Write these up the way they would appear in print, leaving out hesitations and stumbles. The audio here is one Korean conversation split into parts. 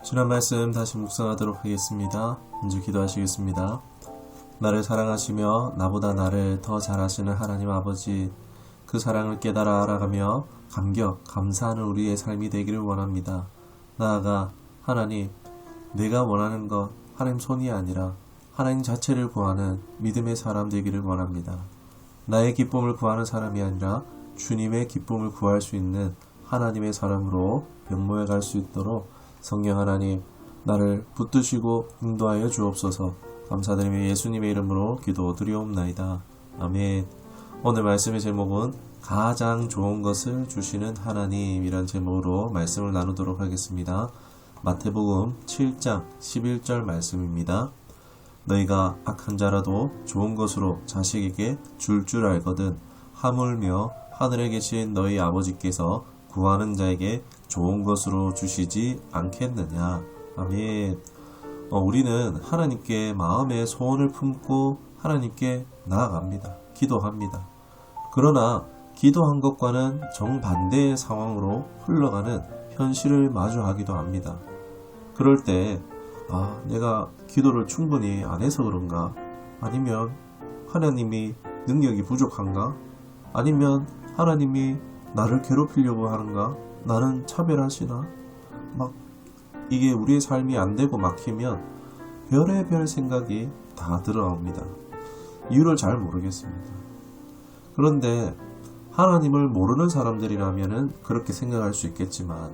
지난 말씀 다시 묵상하도록 하겠습니다. 먼저 기도하시겠습니다. 나를 사랑하시며 나보다 나를 더 잘하시는 하나님 아버지, 그 사랑을 깨달아 알아가며 감격, 감사하는 우리의 삶이 되기를 원합니다. 나아가 하나님, 내가 원하는 것 하나님 손이 아니라 하나님 자체를 구하는 믿음의 사람 되기를 원합니다. 나의 기쁨을 구하는 사람이 아니라 주님의 기쁨을 구할 수 있는 하나님의 사람으로 변모해 갈 수 있도록 성령 하나님, 나를 붙드시고 인도하여 주옵소서. 감사드리며 예수님의 이름으로 기도드리옵나이다. 아멘. 오늘 말씀의 제목은 가장 좋은 것을 주시는 하나님이란 제목으로 말씀을 나누도록 하겠습니다. 마태복음 7장 11절 말씀입니다. 너희가 악한 자라도 좋은 것으로 자식에게 줄 알거든 하물며 하늘에 계신 너희 아버지께서 구하는 자에게 좋은 것으로 주시지 않겠느냐. 아멘. 우리는 하나님께 마음의 소원을 품고 하나님께 나아갑니다. 기도합니다. 그러나 기도한 것과는 정반대의 상황으로 흘러가는 현실을 마주하기도 합니다. 그럴 때 내가 기도를 충분히 안 해서 그런가? 아니면 하나님이 능력이 부족한가? 아니면 하나님이 나를 괴롭히려고 하는가? 나는 차별하시나? 이게 우리의 삶이 안 되고 막히면 별의별 생각이 다 들어옵니다. 이유를 잘 모르겠습니다. 그런데 하나님을 모르는 사람들이라면 그렇게 생각할 수 있겠지만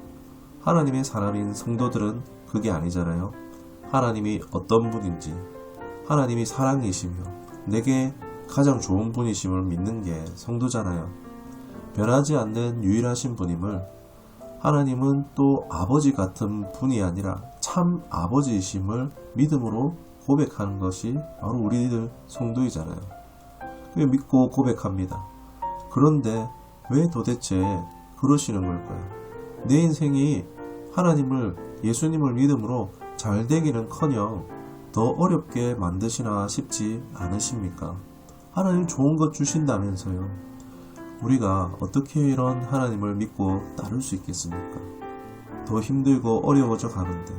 하나님의 사람인 성도들은 그게 아니잖아요. 하나님이 어떤 분인지, 하나님이 사랑이시며 내게 가장 좋은 분이심을 믿는 게 성도잖아요. 변하지 않는 유일하신 분임을, 하나님은 또 아버지 같은 분이 아니라 참 아버지이심을 믿음으로 고백하는 것이 바로 우리들 성도이잖아요. 믿고 고백합니다. 그런데 왜 도대체 그러시는 걸까요? 내 인생이 하나님을, 예수님을 믿음으로 잘 되기는커녕 더 어렵게 만드시나 싶지 않으십니까? 하나님 좋은 것 주신다면서요. 우리가 어떻게 이런 하나님을 믿고 따를 수 있겠습니까? 더 힘들고 어려워져 가는데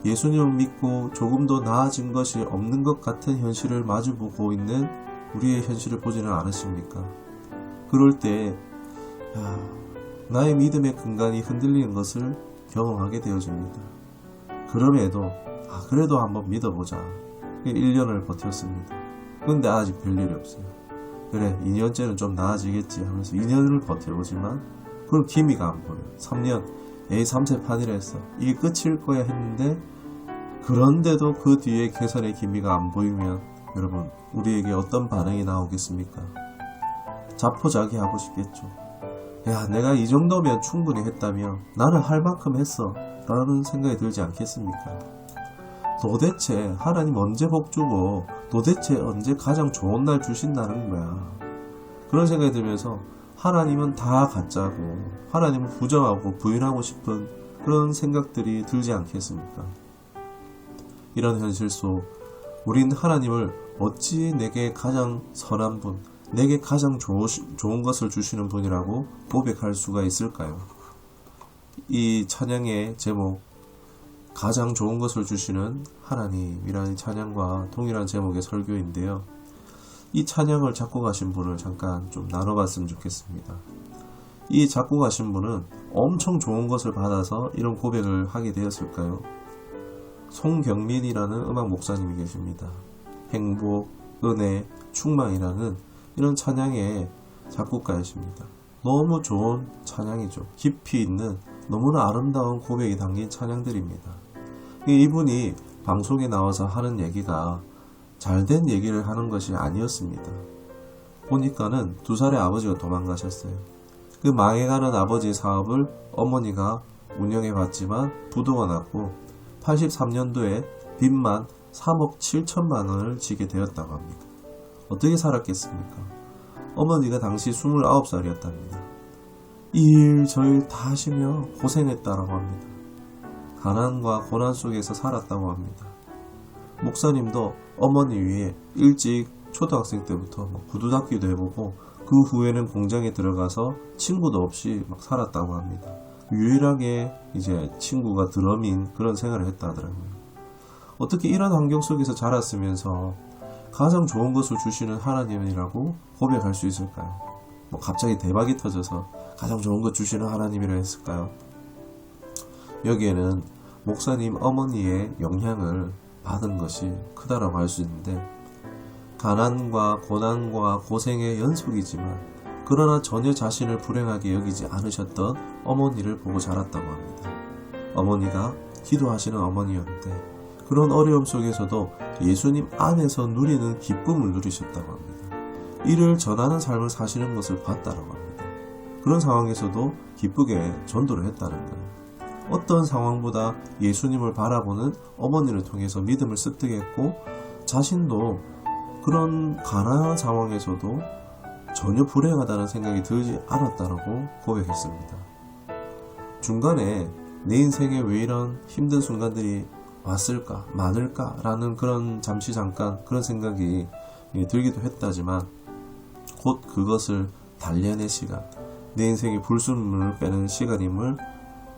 예수님을 믿고 조금 더 나아진 것이 없는 것 같은 현실을 마주보고 있는 우리의 현실을 보지는 않으십니까? 그럴 때 나의 믿음의 근간이 흔들리는 것을 경험하게 되어집니다. 그럼에도 그래도 한번 믿어보자. 1년을 버텼습니다. 그런데 아직 별일이 없어요. 그래, 2년째는 좀 나아지겠지 하면서 2년을 버텨보지만 그럼 기미가 안 보여요. 3년, 3세판이라 했어. 이게 끝일 거야 했는데, 그런데도 그 뒤에 개선의 기미가 안 보이면 여러분, 우리에게 어떤 반응이 나오겠습니까? 자포자기하고 싶겠죠. 내가 이 정도면 충분히 했다며, 나는 할 만큼 했어 라는 생각이 들지 않겠습니까? 도대체 하나님 언제 복 주고 도대체 언제 가장 좋은 날 주신다는 거야. 그런 생각이 들면서 하나님은 다 가짜고 하나님을 부정하고 부인하고 싶은 그런 생각들이 들지 않겠습니까? 이런 현실 속 우린 하나님을 어찌 내게 가장 선한 분, 내게 가장 좋은 것을 주시는 분이라고 고백할 수가 있을까요? 이 찬양의 제목, 가장 좋은 것을 주시는 하나님이라는 찬양과 동일한 제목의 설교인데요. 이 찬양을 작곡하신 분을 잠깐 좀 나눠봤으면 좋겠습니다. 이 작곡하신 분은 엄청 좋은 것을 받아서 이런 고백을 하게 되었을까요? 송경민이라는 음악 목사님이 계십니다. 행복, 은혜, 충만이라는 이런 찬양의 작곡가이십니다. 너무 좋은 찬양이죠. 깊이 있는 너무나 아름다운 고백이 담긴 찬양들입니다. 이분이 방송에 나와서 하는 얘기가 잘된 얘기를 하는 것이 아니었습니다. 보니까는 2살의 아버지가 도망가셨어요. 그 망해가는 아버지의 사업을 어머니가 운영해 봤지만 부도가 났고 83년도에 빚만 3억 7천만 원을 지게 되었다고 합니다. 어떻게 살았겠습니까? 어머니가 당시 29살이었답니다. 이 일 저 일 다 하시며 고생했다라고 합니다. 가난과 고난 속에서 살았다고 합니다. 목사님도 어머니 위해 일찍 초등학생 때부터 구두 닦기도 해보고 그 후에는 공장에 들어가서 친구도 없이 살았다고 합니다. 유일하게 이제 친구가 드럼인 그런 생활을 했다 하더라고요. 어떻게 이런 환경 속에서 자랐으면서 가장 좋은 것을 주시는 하나님이라고 고백할 수 있을까요? 뭐 갑자기 대박이 터져서 가장 좋은 것 주시는 하나님이라 했을까요? 여기에는 목사님 어머니의 영향을 받은 것이 크다라고 할 수 있는데, 가난과 고난과 고생의 연속이지만 그러나 전혀 자신을 불행하게 여기지 않으셨던 어머니를 보고 자랐다고 합니다. 어머니가 기도하시는 어머니였는데 그런 어려움 속에서도 예수님 안에서 누리는 기쁨을 누리셨다고 합니다. 이를 전하는 삶을 사시는 것을 봤다고 합니다. 그런 상황에서도 기쁘게 전도를 했다는 거예요. 어떤 상황보다 예수님을 바라보는 어머니를 통해서 믿음을 습득했고, 자신도 그런 가난한 상황에서도 전혀 불행하다는 생각이 들지 않았다고 고백했습니다. 중간에 내 인생에 왜 이런 힘든 순간들이 왔을까, 많을까 라는 그런 잠깐 그런 생각이 들기도 했다지만, 곧 그것을 달래낼 시간, 내 인생의 불순물을 빼는 시간임을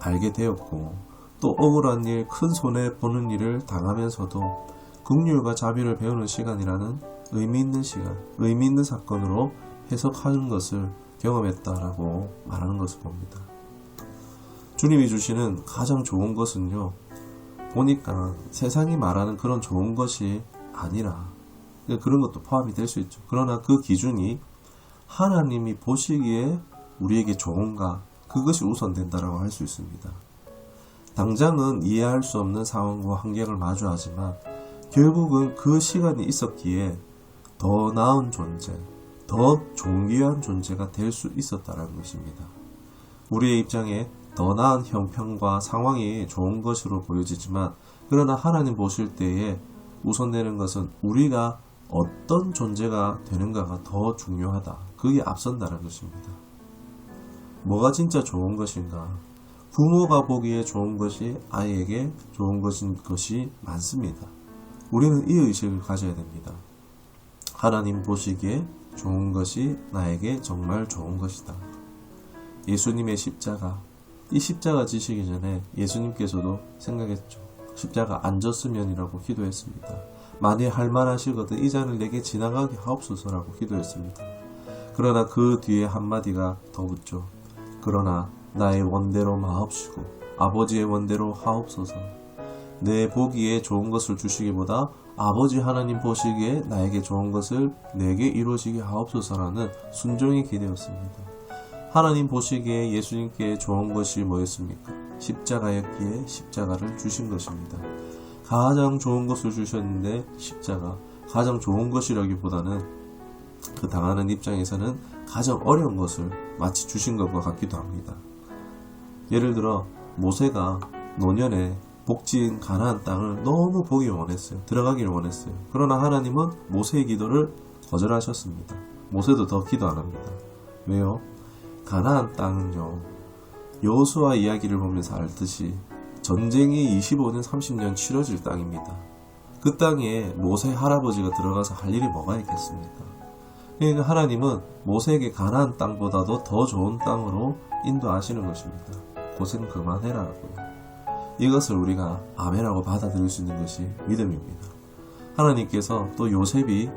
알게 되었고, 또 억울한 일, 큰 손해보는 일을 당하면서도 긍휼과 자비를 배우는 시간이라는 의미 있는 시간, 의미 있는 사건으로 해석하는 것을 경험했다라고 말하는 것을 봅니다. 주님이 주시는 가장 좋은 것은요, 보니까 세상이 말하는 그런 좋은 것이 아니라 그런 것도 포함이 될 수 있죠. 그러나 그 기준이 하나님이 보시기에 우리에게 좋은가, 그것이 우선된다라고 할 수 있습니다. 당장은 이해할 수 없는 상황과 환경을 마주하지만 결국은 그 시간이 있었기에 더 나은 존재, 더 존귀한 존재가 될 수 있었다는 것입니다. 우리의 입장에 더 나은 형편과 상황이 좋은 것으로 보여지지만, 그러나 하나님 보실 때에 우선되는 것은 우리가 어떤 존재가 되는가가 더 중요하다. 그게 앞선다는 것입니다. 뭐가 진짜 좋은 것인가? 부모가 보기에 좋은 것이 아이에게 좋은 것이 많습니다. 우리는 이 의식을 가져야 됩니다. 하나님 보시기에 좋은 것이 나에게 정말 좋은 것이다. 예수님의 십자가, 이 십자가 지시기 전에 예수님께서도 생각했죠. 십자가 안 졌으면이라고 기도했습니다. 만일 할만하시거든 이 잔을 내게 지나가게 하옵소서라고 기도했습니다. 그러나 그 뒤에 한마디가 더 붙죠. 그러나 나의 원대로 마옵시고 아버지의 원대로 하옵소서. 내 보기에 좋은 것을 주시기보다 아버지 하나님 보시기에 나에게 좋은 것을 내게 이루어지게 하옵소서라는 순종이 기대었습니다. 하나님 보시기에 예수님께 좋은 것이 뭐였습니까? 십자가였기에 십자가를 주신 것입니다. 가장 좋은 것을 주셨는데 십자가, 가장 좋은 것이라기보다는 그 당하는 입장에서는 가장 어려운 것을 마치 주신 것과 같기도 합니다. 예를 들어 모세가 노년에 복지인 가나안 땅을 너무 보기 원했어요. 들어가기를 원했어요. 그러나 하나님은 모세의 기도를 거절하셨습니다. 모세도 더 기도 안 합니다. 왜요? 가나안 땅은요, 여호수아 이야기를 보면서 알듯이 전쟁이 25년 30년 치러질 땅입니다. 그 땅에 모세 할아버지가 들어가서 할 일이 뭐가 있겠습니까? 그러니까 하나님은 모세에게 가나안 땅보다도 더 좋은 땅으로 인도하시는 것입니다. 고생 그만해라고요. 이것을 우리가 아멘하고 받아들일 수 있는 것이 믿음입니다. 하나님께서 또 요셉이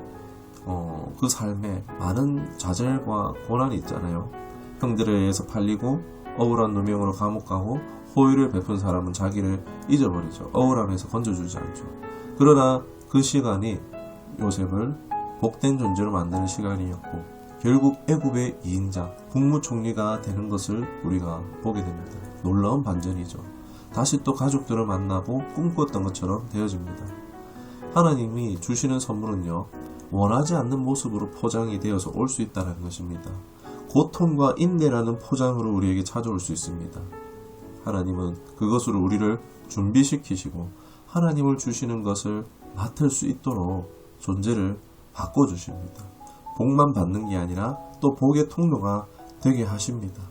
그 삶에 많은 좌절과 고난이 있잖아요. 형들에 의해서 팔리고 억울한 누명으로 감옥 가고 호의를 베푼 사람은 자기를 잊어버리죠. 억울함에서 건져주지 않죠. 그러나 그 시간이 요셉을 복된 존재로 만드는 시간이었고 결국 애굽의 2인자 국무총리가 되는 것을 우리가 보게 됩니다. 놀라운 반전이죠. 다시 또 가족들을 만나고 꿈꿨던 것처럼 되어집니다. 하나님이 주시는 선물은요, 원하지 않는 모습으로 포장이 되어서 올 수 있다는 것입니다. 고통과 인내라는 포장으로 우리에게 찾아올 수 있습니다. 하나님은 그것으로 우리를 준비시키시고 하나님을 주시는 것을 맡을 수 있도록 존재를 바꿔주십니다. 복만 받는 게 아니라 또 복의 통로가 되게 하십니다.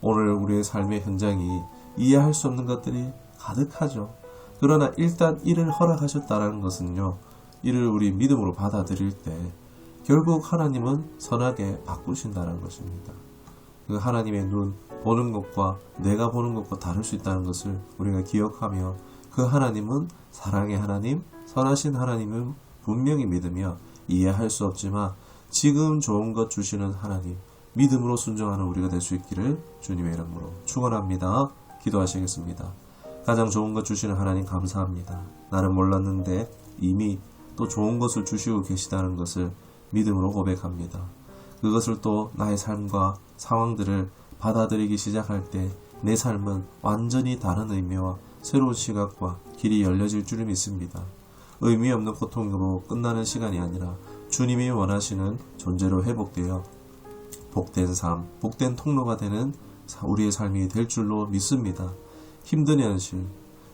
오늘 우리의 삶의 현장이 이해할 수 없는 것들이 가득하죠. 그러나 일단 이를 허락하셨다는 것은요, 이를 우리 믿음으로 받아들일 때 결국 하나님은 선하게 바꾸신다는 것입니다. 그 하나님의 눈, 보는 것과 내가 보는 것과 다를 수 있다는 것을 우리가 기억하며 그 하나님은 사랑의 하나님, 선하신 하나님은 분명히 믿으며 이해할 수 없지만 지금 좋은 것 주시는 하나님, 믿음으로 순종하는 우리가 될 수 있기를 주님의 이름으로 축원합니다. 기도하시겠습니다. 가장 좋은 것 주시는 하나님 감사합니다. 나는 몰랐는데 이미 또 좋은 것을 주시고 계시다는 것을 믿음으로 고백합니다. 그것을 또 나의 삶과 상황들을 받아들이기 시작할 때 내 삶은 완전히 다른 의미와 새로운 시각과 길이 열려질 줄을 믿습니다. 의미 없는 고통으로 끝나는 시간이 아니라 주님이 원하시는 존재로 회복되어 복된 삶, 복된 통로가 되는 우리의 삶이 될 줄로 믿습니다. 힘든 현실,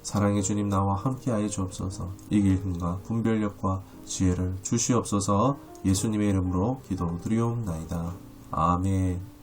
사랑의 주님 나와 함께하여 주옵소서. 이길 힘과 분별력과 지혜를 주시옵소서. 예수님의 이름으로 기도드리옵나이다. 아멘.